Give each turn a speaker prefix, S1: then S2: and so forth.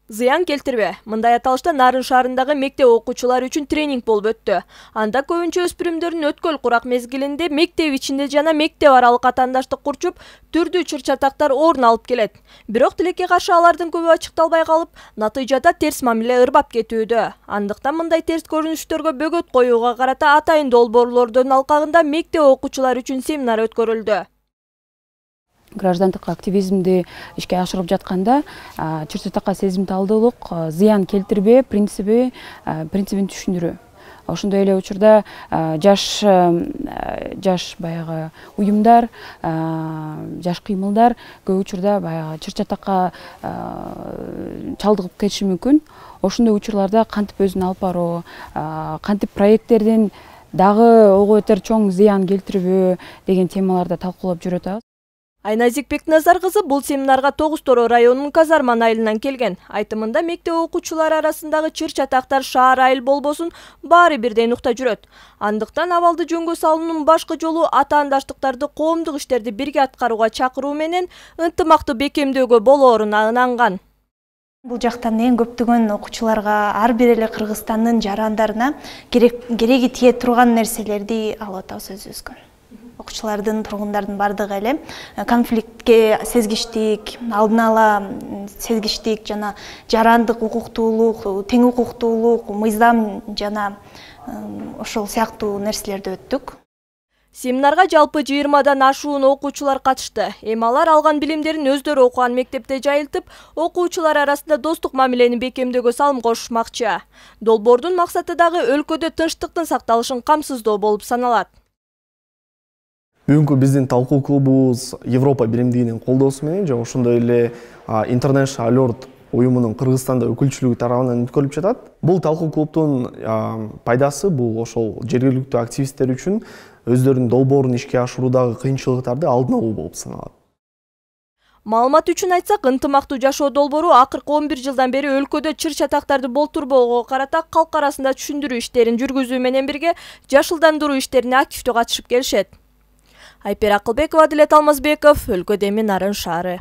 S1: Зыян келтирбе. Мындай аталышта Нарын шаарындагы мектеп окуучулары үчүн тренинг болуп өттү. Анда көбүнчө өспүрүмдөрдүн өткөл курак мезгилинде мектеп ичинде жана мектеп аралык атаандаштык курчуп, түрдүү чыр-чатактар орун алып келет. Бирок тилекке каршы алардын көбү ачыкталбай калып, натыйжада терс мамиле ырбап кетүүдө. Андыктан мындай терс көрүнүштөргө бөгөт коюуга карата атайын долбоорлордун алкагында мектеп окуучулары үчүн семинар өткөрүлдү.
S2: Граждандык активизмди ишке ашырып жатканда чыр-чатакка сезимталдуулук, зыян келтирбөө принцибин түшүндүрүү. Ошондой эле учурда жаш баягы уюмдар, жаш кыймылдар көп учурда баягы чыр-чатакка чалдыгып кетиши мүмкүн. Ошондой учурларда кантип өзүн алып баруу, кантип проекттердин дагы ого бетер чоң зыян келтирбөө деген темаларда талкуулап жүрөт.
S1: Айназик Бекназар кызы бул семинарга Тогуз Торо районунун Казарман айылынан келген. Айтымында мектеп окуучулары арасындагы чыр-чатактар шаар айыл болбосун баары бирдей нукта жүрөт. Андыктан абалды жөнгө салуунун башкы жолу атаандаштыктарды коомдук иштерди бирге аткарууга чакыруу менен ынтымакты бекемдөөгө болооруна ынанган.
S3: Бул жактан эң көптөгөн окуучуларга, ар бир эле Кыргызстандын жарандарына кереги тие турган нерселерди алып атабыз өзүбүзгө. Окуучулардын, тургундардын бардыгы эле конфликтке сезгиштик, алдын ала сезгиштик жана жарандык укуктуулук, тең укуктуулук, мыйзам жана ошол сыяктуу нерселерди өттүк.
S1: Семинарга жалпы 20дан ашуун окуучулар катышты. Эми алар алган билимдерин өздөрү окуган мектепте жайылтып, окуучулар арасында достук мамилени бекемдөөгө салым кошушмакчы. Долбоордун максаты дагы өлкөдө тынчтыктын сакталышын камсыздоо болуп саналат.
S4: Бүгүнкү биздин талкуу клубубуз Европа биримдигинин колдоосу менен жана ошондой эле International Alert уюмунун Кыргызстанда өкүлчүлүгү тарабынан өткөрүлүп жатат. Бул талкуу клубдун пайдасы бул ошол жергиликтүү активисттер үчүн өздөрүнүн долбоорун ишке ашыруудагы кыйынчылыктарды алдын алуу болуп саналат.
S1: Маалымат үчүн айтсак, ынтымактуу жашоо долбоору акыркы 11 жылдан бери өлкөдө чыр-чатактарды болтурбоого карата калк арасында түшүндүрүү иштерин жүргүзүү менен бирге жашылдандыруу иштерине активдүү катышып келишет. Айпер Акылбекова, Дилет Алмазбеков, Өлкөдө Нарын шаары.